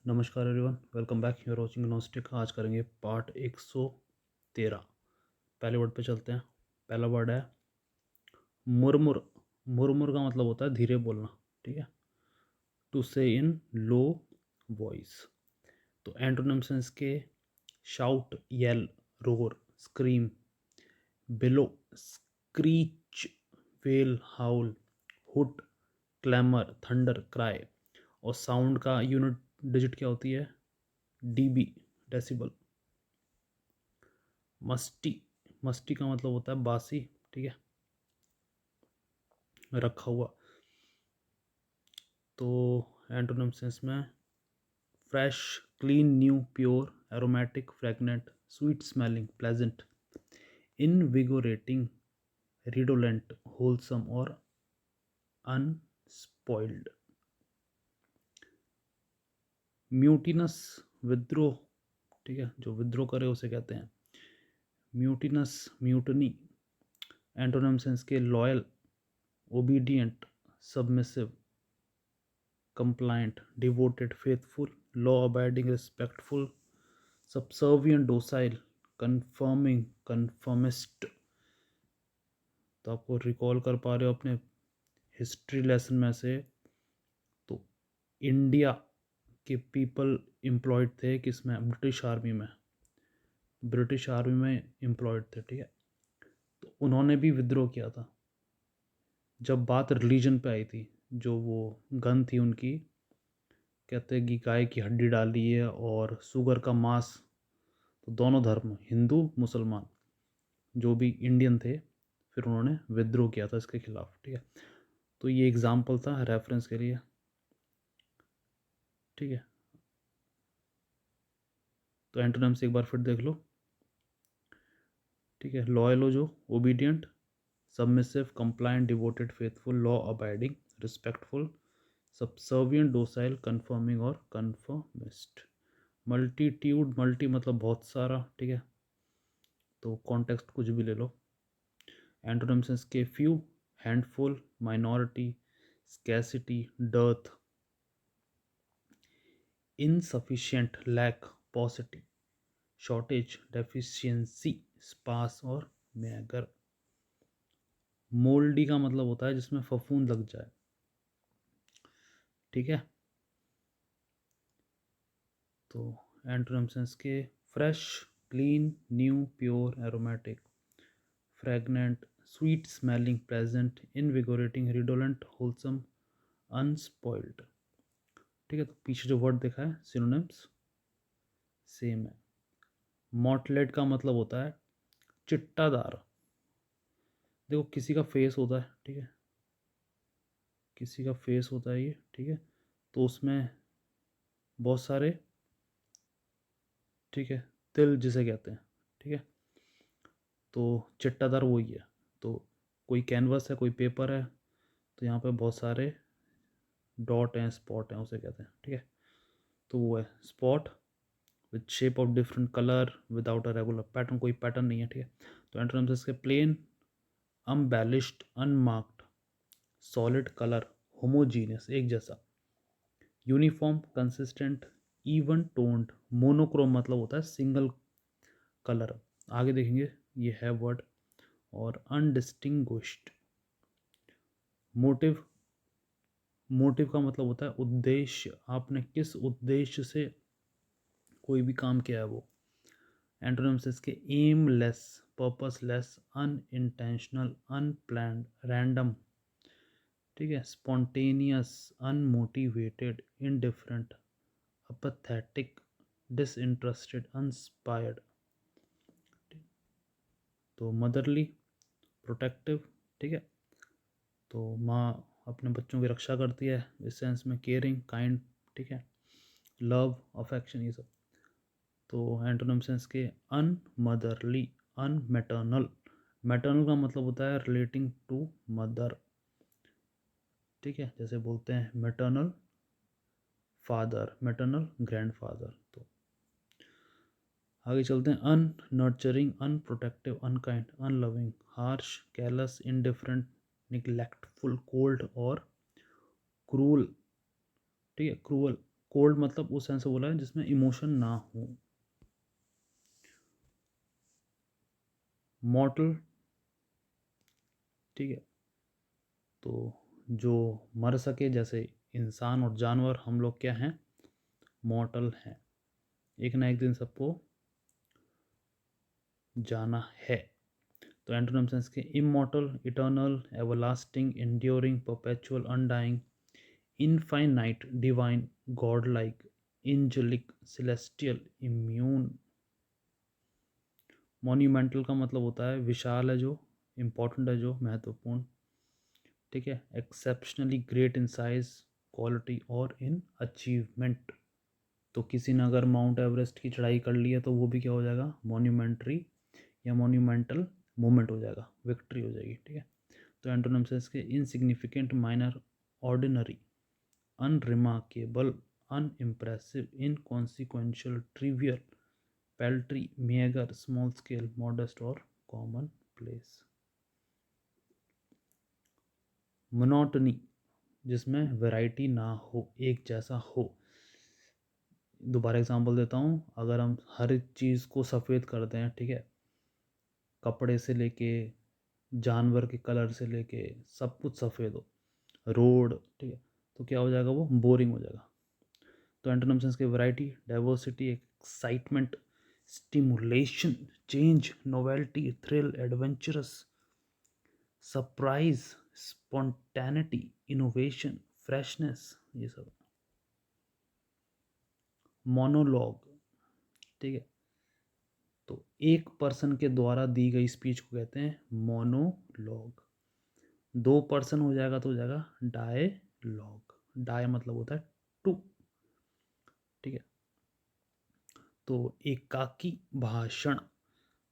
नमस्कार everyone, welcome back. You are watching Gnostic. आज करेंगे पार्ट 113। पहले वर्ड पे चलते हैं। पहला वर्ड है मुरमुर। मुरमुर का मतलब होता है धीरे बोलना। ठीक है, टू से इन लो वॉइस। तो एंटोनिम्स हैं इसके shout, yell, roar, scream, bellow, screech, wail, howl, hoot, clamour, thunder, cry. और साउंड का यूनिट डिजिट क्या होती है? DB, decibel. मस्टी, मस्टी का मतलब होता है बासी। ठीक है, रखा हुआ। तो एंटोनिम्स इसमें fresh, clean, new, pure, aromatic, fragrant, sweet smelling, pleasant, invigorating, redolent, wholesome और अनस्पॉइल्ड। म्यूटिनस, विद्रोह। ठीक है, जो विद्रोह करे उसे कहते हैं म्यूटिनस, म्यूटनी। एंटोनिम्स इसके loyal, obedient, submissive, compliant, devoted, faithful, law abiding, respectful, subservient, docile, confirming, conformist। तो आपको रिकॉल कर पा रहे हो अपने हिस्ट्री लेसन में से? तो इंडिया के पीपल एम्प्लॉयड थे किसमें? ब्रिटिश आर्मी में। ब्रिटिश आर्मी में एम्प्लॉयड थे। ठीक है, तो उन्होंने भी विद्रोह किया था जब बात रिलीजन पे आई थी। जो वो गन थी उनकी, कहते हैं कि गाय की हड्डी डाली है और सुगर का मांस। तो दोनों धर्म, हिंदू मुसलमान, जो भी इंडियन थे, फिर उन्होंने विद्रोह किया था इसके खिलाफ। ठीक है, तो ये एग्जाम्पल था रेफरेंस के लिए। ठीक है, तो एंटोनिम्स एक बार फिर देख लो। ठीक है, लॉयल हो जो, obedient, submissive, compliant, devoted, faithful, law abiding, respectful, subservient, docile, confirming और कन्फर्मिस्ट। मल्टीट्यूड, मल्टी मतलब बहुत सारा। ठीक है, तो कॉन्टेक्स्ट कुछ भी ले लो। एंटोनिम्स के few, handful, minority, scarcity, dearth, insufficient, lack, paucity, shortage, deficiency, sparse और मैगर। मोल्डी का मतलब होता है जिसमें फफूंद लग जाए। ठीक है, तो एंटोनिम्स के fresh, clean, new, pure, aromatic, fragrant, sweet smelling, pleasant, invigorating, redolent, wholesome, unspoiled. ठीक है, तो पीछे जो वर्ड देखा है सिनोनिम्स सेम है। मॉटलेट का मतलब होता है चिट्टादार। देखो, किसी का फेस होता है। ठीक है, किसी का फेस होता है ये। ठीक है, तो उसमें बहुत सारे, ठीक है, तिल जिसे कहते हैं। ठीक है, तो चिट्टादार वही है। तो कोई कैनवस है, कोई पेपर है, तो यहाँ पे बहुत सारे डॉट हैं, स्पॉट हैं, उसे कहते हैं। ठीक है, तो वो है spot with shape of different colour without a regular pattern. कोई पैटर्न नहीं है। ठीक है, तो एंटोनिम्स के plain, unembellished, unmarked, solid colour, homogeneous एक जैसा, uniform, consistent, even toned, monochrome मतलब होता है सिंगल कलर। आगे देखेंगे ये है वर्ड। और अनडिस्टिंग्विश्ड। मोटिव, मोटिव का मतलब होता है उद्देश्य। आपने किस उद्देश्य से कोई भी काम किया है वो। एंटोनिम्स इसके aimless, purposeless, unintentional, unplanned, random. ठीक है, spontaneous, unmotivated, indifferent, apathetic, disinterested, inspired. तो मदरली, प्रोटेक्टिव। ठीक है, तो माँ अपने बच्चों की रक्षा करती है, इस सेंस में केयरिंग, काइंड। ठीक है, लव, अफेक्शन, ये सब। तो एंटोनिम सेंस के अनमदरली, अनमेटर्नल। मैटर्नल का मतलब होता है रिलेटिंग टू मदर। ठीक है, जैसे बोलते हैं मैटर्नल फादर, मैटर्नल ग्रैंडफादर। तो आगे चलते हैं। Unnurturing, unprotective, unkind, unloving, harsh, callous, indifferent, neglectful, cold और क्रूअल। ठीक है, क्रूअल। कोल्ड मतलब उस सेंस से बोला है जिसमें इमोशन ना हो। मॉर्टल, ठीक है, तो जो मर सके, जैसे इंसान और जानवर, हम लोग क्या हैं, मॉर्टल हैं, एक ना एक दिन सबको जाना है। तो एंटोनिम सेंस के immortal, eternal, everlasting, enduring, perpetual, undying, infinite, divine, godlike, angelic, celestial, immune. Monumental का मतलब होता है विशाल है जो, इम्पोर्टेंट है जो, महत्वपूर्ण, ठीक है, exceptionally great in size, quality और इन अचीवमेंट। तो किसी ने अगर माउंट एवरेस्ट की चढ़ाई कर ली है तो वो भी क्या हो जाएगा, मॉन्यूमेंट्री या मॉन्यूमेंटल मोमेंट हो जाएगा, विक्ट्री हो जाएगी, ठीक है। तो एंटोनिम से इसके insignificant, minor, ordinary, unremarkable, unimpressive, inconsequential, trivial, paltry, meagre, small scale, modest और कॉमन प्लेस। मोनोटनी, जिसमें वैरायटी ना हो, एक जैसा हो। दोबारा एग्जांपल देता हूँ, अगर हम हर चीज़ को सफ़ेद करते हैं, ठीक है, कपड़े से लेके जानवर के कलर से लेके सब कुछ सफ़ेद हो, रोड, ठीक है, तो क्या हो जाएगा, वो बोरिंग हो जाएगा। तो एंटोनिम सेंस के variety, diversity, excitement, stimulation, change, novelty, thrill, adventurous, surprise, spontaneity, innovation, freshness, ये सब। मोनोलॉग, ठीक है, तो एक पर्सन के द्वारा दी गई स्पीच को कहते हैं मोनोलॉग। दो पर्सन हो जाएगा तो हो जाएगा डायलॉग। डाय मतलब होता है टू, ठीक है। तो एकाकी भाषण,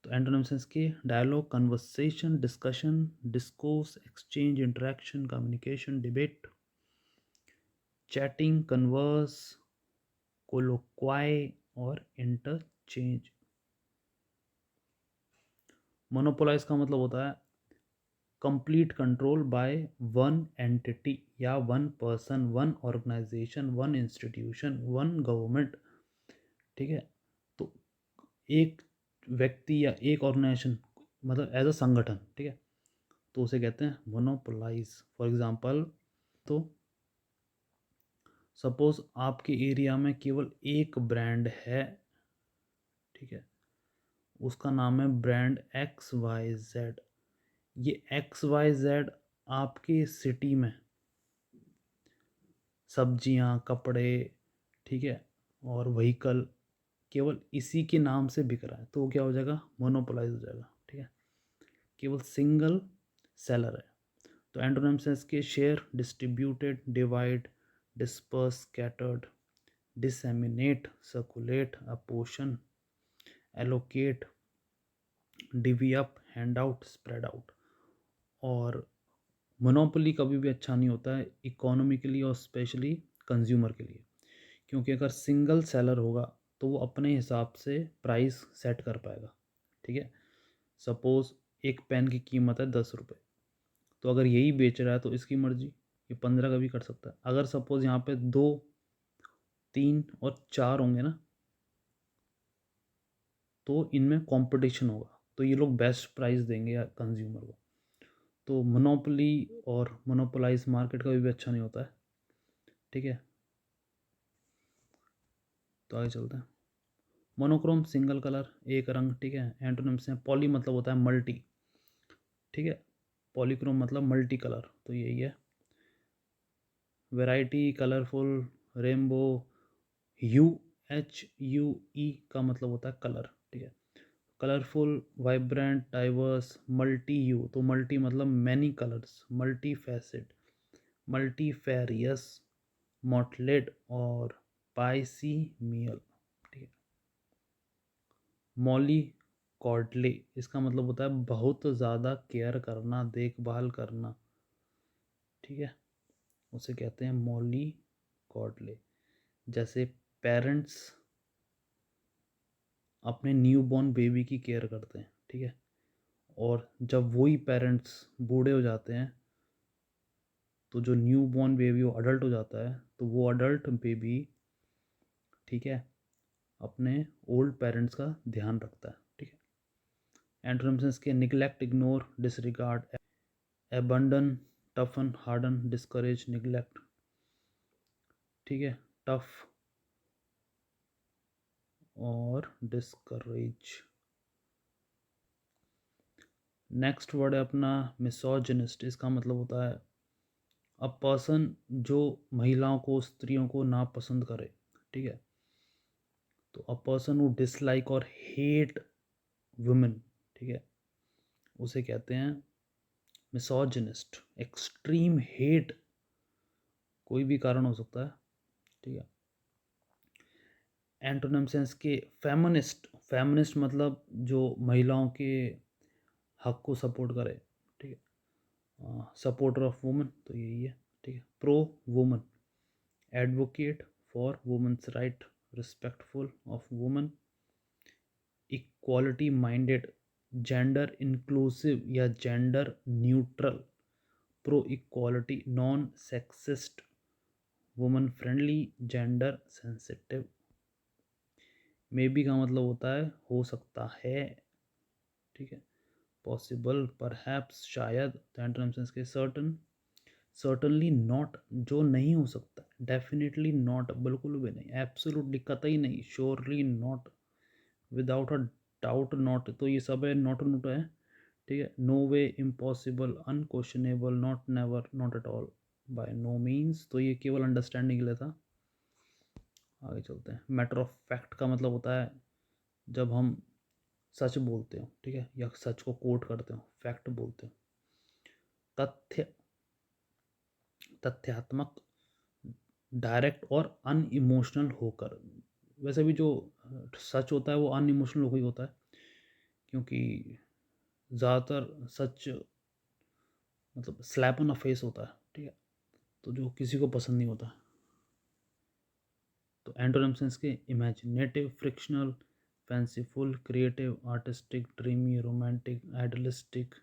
तो एंटोनिम सेंस के dialogue, conversation, discussion, discourse, exchange, interaction, communication, debate, chatting, converse, colloquy और इंटरचेंज। मोनोपोलाइज का मतलब होता है complete control by one entity या one person, one organisation, one institution, one government, ठीक है। तो एक व्यक्ति या एक ऑर्गेनाइजेशन, मतलब एज अ संगठन, ठीक है, तो उसे कहते हैं मोनोपोलाइज। फॉर एग्जांपल, तो सपोज आपके एरिया में केवल एक ब्रांड है, ठीक है, उसका नाम है ब्रांड एक्स वाई जेड। ये एक्स वाई जेड आपके सिटी में सब्जियां, कपड़े, ठीक है, और व्हीकल केवल इसी के नाम से बिक रहा है, तो वो क्या हो जाएगा, मोनोपोलाइज हो जाएगा, ठीक है, केवल सिंगल सेलर है। तो एंटोनिम से इसके share, distributed, divide, disperse, scattered, disseminate, circulate, apportion, allocate, DV up, hand out, spread out. और मोनोपोली कभी भी अच्छा नहीं होता है इकोनॉमिकली और स्पेशली कंज्यूमर के लिए, क्योंकि अगर सिंगल सेलर होगा तो वो अपने हिसाब से प्राइस सेट कर पाएगा, ठीक है। सपोज़ एक पेन की कीमत है 10 रुपये, तो अगर यही बेच रहा है तो इसकी मर्जी, ये 15 का भी कर सकता है। अगर सपोज़ यहाँ पे 2, 3 और 4 होंगे ना, तो इनमें कंपटीशन होगा, तो ये लोग बेस्ट प्राइस देंगे या कंज्यूमर को। तो मोनोपोली और मोनोपोलाइज मार्केट का भी अच्छा नहीं होता है, ठीक है। तो आगे चलते हैं। मोनोक्रोम, सिंगल कलर, एक रंग, ठीक है। एंटोनिम्स हैं, पॉली मतलब होता है मल्टी, ठीक है, पॉलीक्रोम मतलब मल्टी कलर, तो यही है। Variety, colourful, rainbow, you, HUE का मतलब होता है कलर, ठीक है। Colourful, vibrant, diverse, multi you, तो मल्टी मतलब मैनी कलर्स, मल्टी फैसेड, मल्टीफेरियस, मोटलेट और पाइसीमियल, ठीक है। मॉली कॉर्डले, इसका मतलब होता है बहुत ज़्यादा केयर करना, देखभाल करना, ठीक है, उसे कहते हैं मॉली कॉर्डले। जैसे पेरेंट्स अपने न्यू बॉर्न बेबी की केयर करते हैं, ठीक है, और जब वही पेरेंट्स बूढ़े हो जाते हैं तो जो न्यू बॉर्न बेबी वो अडल्ट हो जाता है, तो वो अडल्ट बेबी ठीक है, अपने ओल्ड पेरेंट्स का ध्यान रखता है। ठीक है, एंटोनिम्स के neglect, ignore, disregard, abandon, टफन, harden, discourage, neglect. ठीक है, टफ और डिस्करेज। नेक्स्ट वर्ड है अपना मिसोजिनिस्ट। इसका मतलब होता है अ पर्सन जो महिलाओं को, स्त्रियों को नापसंद करे। ठीक है, तो अ पर्सन हु डिसलाइक और हेट वुमेन, ठीक है, उसे कहते हैं मिसोजिनिस्ट। एक्सट्रीम हेट कोई भी कारण हो सकता है। ठीक है, एंटोनिम सेंस के फेमिनिस्ट। फेमिनिस्ट मतलब जो महिलाओं के हक को सपोर्ट करे। ठीक है, सपोर्टर ऑफ वुमेन तो यही है। ठीक है, pro woman, advocate for women's right, respectful of women, equality minded, gender inclusive या gender neutral, pro equality, non sexist, women friendly, gender sensitive. Maybe का मतलब होता है हो सकता है। ठीक है, पॉसिबल, परहैप्स, शायद। तो एंटोनिम सेंस के सर्टन, सर्टनली नॉट, जो नहीं हो सकता, डेफिनेटली नॉट, बिल्कुल भी नहीं, एब्सोल्युटली कतई नहीं, surely not, without a doubt not, तो ये सब है, नॉट नोट है। ठीक है, no way, impossible, unquestionable, not, never, not at all, by no means, तो ये केवल अंडरस्टैंडिंग के लिए था। आगे चलते हैं। मैटर ऑफ फैक्ट का मतलब होता है जब हम सच बोलते हो, ठीक है, या सच को कोट करते हो, फैक्ट बोलते हो। तथ्य, तथ्यात्मक, डायरेक्ट और अनइमोशनल होकर। वैसे भी जो सच होता है वो अनइमोशनल होकर ही होता है, क्योंकि ज़्यादातर सच मतलब स्लैप ऑन अ फेस होता है। ठीक है, तो जो किसी को पसंद नहीं होता। तो एंटोनिम सेंस के imaginative, frictional, fanciful, creative, artistic, dreamy, romantic, idealistic,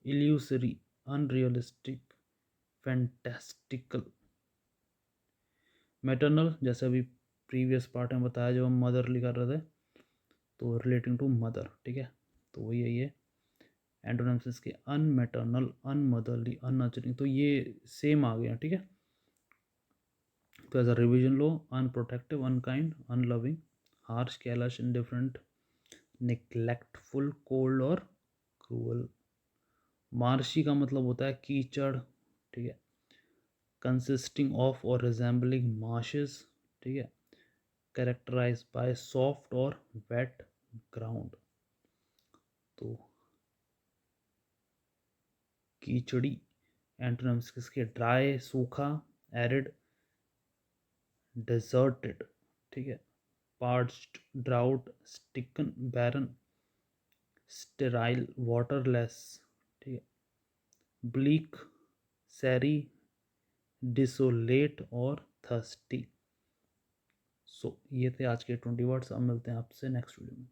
illusory, unrealistic, fantastical. Maternal, जैसे अभी प्रीवियस पार्ट में बताया जब हम मदरली कर रहे थे, तो रिलेटिंग टू मदर। ठीक है, तो वही है ये। एंटोनिम्स के अनमैटरनल, अनमदरली, अननर्चरिंग, तो ये सेम आ गया। ठीक है, तो एज अ रिविजन लो, unprotective, unkind, unloving, harsh, callous, indifferent, neglectful, cold और क्रूअल। मार्शी का मतलब होता है कीचड़। ठीक है, कंसिस्टिंग ऑफ और रिजेंबलिंग मार्शेस। ठीक है, कैरेक्टराइज बाय सॉफ्ट और वेट ग्राउंड। तो कीचड़ी एंटोनिम्स किसके, ड्राई, सूखा, एरिड, डेजर्टेड। ठीक है, parched, drought, stricken, barren, sterile, waterless. ठीक है, ब्लीक, सैरी, डिसोलेट और थर्स्टी। सो ये थे आज के 20 वर्ड्स। अब मिलते हैं आपसे नेक्स्ट वीडियो में।